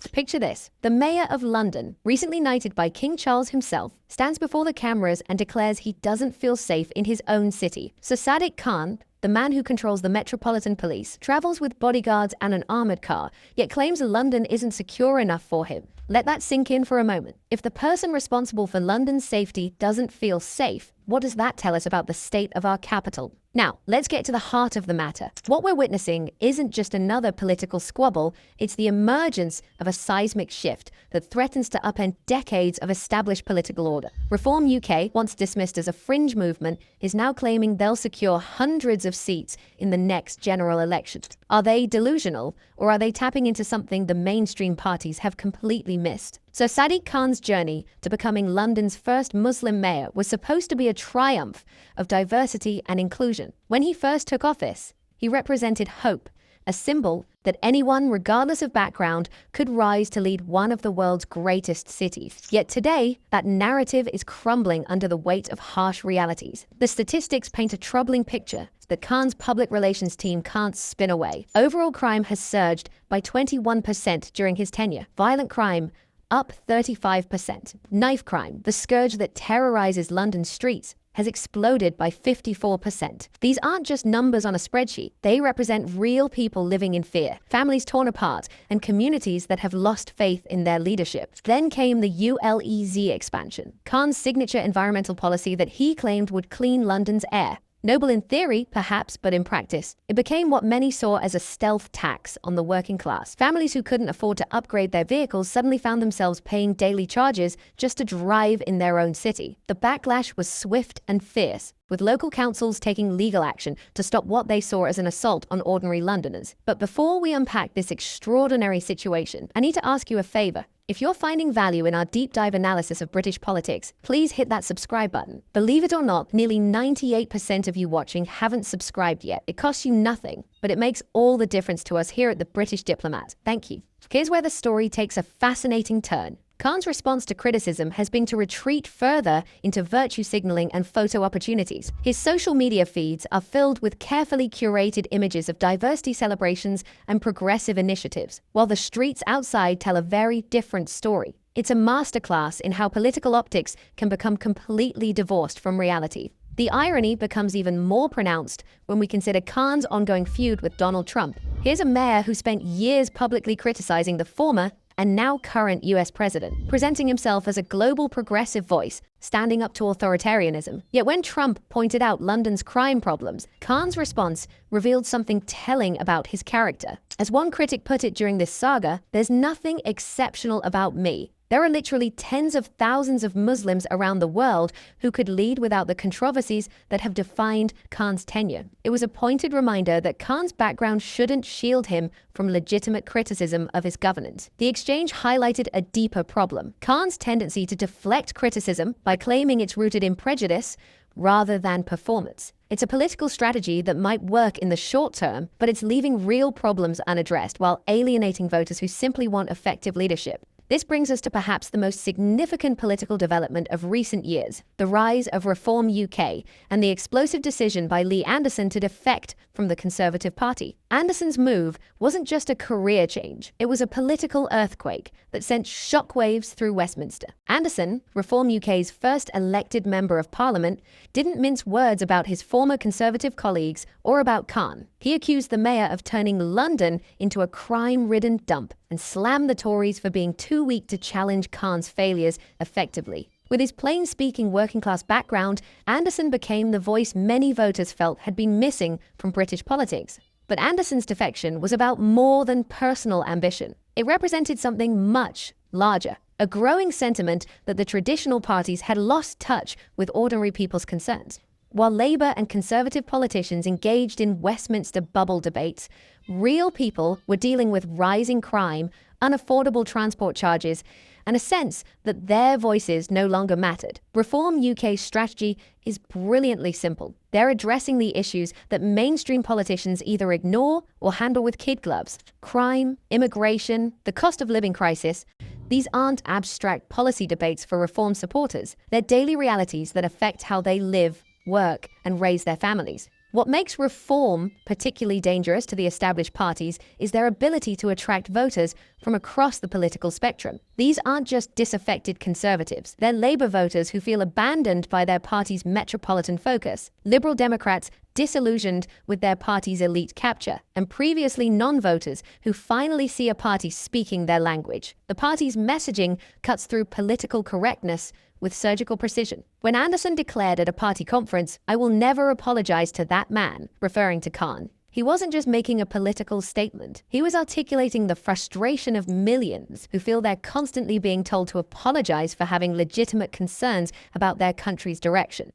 Picture this. The mayor of London, recently knighted by King Charles himself, stands before the cameras and declares he doesn't feel safe in his own city. So Sadiq Khan, the man who controls the Metropolitan Police, travels with bodyguards and an armored car, yet claims London isn't secure enough for him. Let that sink in for a moment. If the person responsible for London's safety doesn't feel safe, what does that tell us about the state of our capital? Now, let's get to the heart of the matter. What we're witnessing isn't just another political squabble, it's the emergence of a seismic shift that threatens to upend decades of established political order. Reform UK, once dismissed as a fringe movement, is now claiming they'll secure hundreds of seats in the next general election. Are they delusional, or are they tapping into something the mainstream parties have completely missed? So Sadiq Khan's journey to becoming London's first Muslim mayor was supposed to be a triumph of diversity and inclusion. When he first took office, he represented hope, a symbol that anyone, regardless of background, could rise to lead one of the world's greatest cities. Yet today, that narrative is crumbling under the weight of harsh realities. The statistics paint a troubling picture that Khan's public relations team can't spin away. Overall crime has surged by 21% during his tenure. Violent crime up 35%. Knife crime, the scourge that terrorizes London's streets, has exploded by 54%. These aren't just numbers on a spreadsheet. They represent real people living in fear, families torn apart, and communities that have lost faith in their leadership. Then came the ULEZ expansion, Khan's signature environmental policy that he claimed would clean London's air. Noble in theory, perhaps, but in practice, it became what many saw as a stealth tax on the working class. Families who couldn't afford to upgrade their vehicles suddenly found themselves paying daily charges just to drive in their own city. The backlash was swift and fierce, with local councils taking legal action to stop what they saw as an assault on ordinary Londoners. But before we unpack this extraordinary situation, I need to ask you a favor. If you're finding value in our deep dive analysis of British politics, please hit that subscribe button. Believe it or not, nearly 98% of you watching haven't subscribed yet. It costs you nothing, but it makes all the difference to us here at the British Diplomat. Thank you. Here's where the story takes a fascinating turn. Khan's response to criticism has been to retreat further into virtue signaling and photo opportunities. His social media feeds are filled with carefully curated images of diversity celebrations and progressive initiatives, while the streets outside tell a very different story. It's a masterclass in how political optics can become completely divorced from reality. The irony becomes even more pronounced when we consider Khan's ongoing feud with Donald Trump. Here's a mayor who spent years publicly criticizing the former and now current US president, presenting himself as a global progressive voice, standing up to authoritarianism. Yet when Trump pointed out London's crime problems, Khan's response revealed something telling about his character. As one critic put it during this saga, "There's nothing exceptional about me. There are literally tens of thousands of Muslims around the world who could lead without the controversies that have defined Khan's tenure." It was a pointed reminder that Khan's background shouldn't shield him from legitimate criticism of his governance. The exchange highlighted a deeper problem: Khan's tendency to deflect criticism by claiming it's rooted in prejudice rather than performance. It's a political strategy that might work in the short term, but it's leaving real problems unaddressed while alienating voters who simply want effective leadership. This brings us to perhaps the most significant political development of recent years, the rise of Reform UK and the explosive decision by Lee Anderson to defect from the Conservative Party. Anderson's move wasn't just a career change, it was a political earthquake that sent shockwaves through Westminster. Anderson, Reform UK's first elected member of Parliament, didn't mince words about his former Conservative colleagues or about Khan. He accused the mayor of turning London into a crime-ridden dump and slammed the Tories for being too weak to challenge Khan's failures effectively. With his plain-speaking working-class background, Anderson became the voice many voters felt had been missing from British politics. But Anderson's defection was about more than personal ambition. It represented something much larger, a growing sentiment that the traditional parties had lost touch with ordinary people's concerns. While Labour and Conservative politicians engaged in Westminster bubble debates, real people were dealing with rising crime, unaffordable transport charges, and a sense that their voices no longer mattered. Reform UK's strategy is brilliantly simple. They're addressing the issues that mainstream politicians either ignore or handle with kid gloves: crime, immigration, the cost of living crisis. These aren't abstract policy debates for reform supporters. They're daily realities that affect how they live, work, and raise their families. What makes reform particularly dangerous to the established parties is their ability to attract voters from across the political spectrum. These aren't just disaffected conservatives. They're Labour voters who feel abandoned by their party's metropolitan focus, Liberal Democrats disillusioned with their party's elite capture, and previously non-voters who finally see a party speaking their language. The party's messaging cuts through political correctness with surgical precision. When Anderson declared at a party conference, "I will never apologize to that man," referring to Khan, he wasn't just making a political statement. He was articulating the frustration of millions who feel they're constantly being told to apologize for having legitimate concerns about their country's direction.